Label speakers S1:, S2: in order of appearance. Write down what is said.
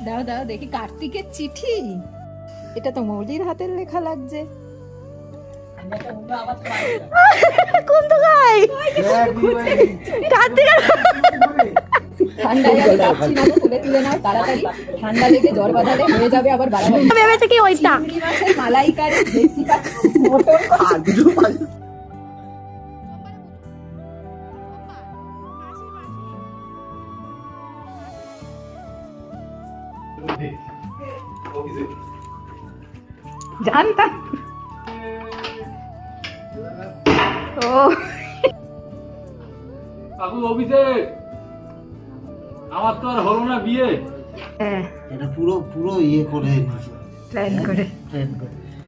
S1: দাও দাও দেখি, কার্তিকের চিঠি। এটা তো মৌলির হাতের লেখা লাগছে। কোন তো গাই কার্তিক, ঠান্ডায় আর পাচ্ছি না, তুলে তুলে নাও তাড়াতাড়ি, ঠান্ডা লেগে জ্বর বাঁধালে হয়ে যাবে আবার বাড়াবাড়ি।
S2: ভেবেছে কি ওইটা
S1: চিংড়ি মাছের মালাইকারি, ভেটকি মটর জানতাম। ও
S3: কাকু অভিষেক, আমার তো আর হলো না বিয়ে।
S1: হ্যাঁ,
S4: এটা পুরো পুরো ইয়ে করে
S1: প্ল্যান করে।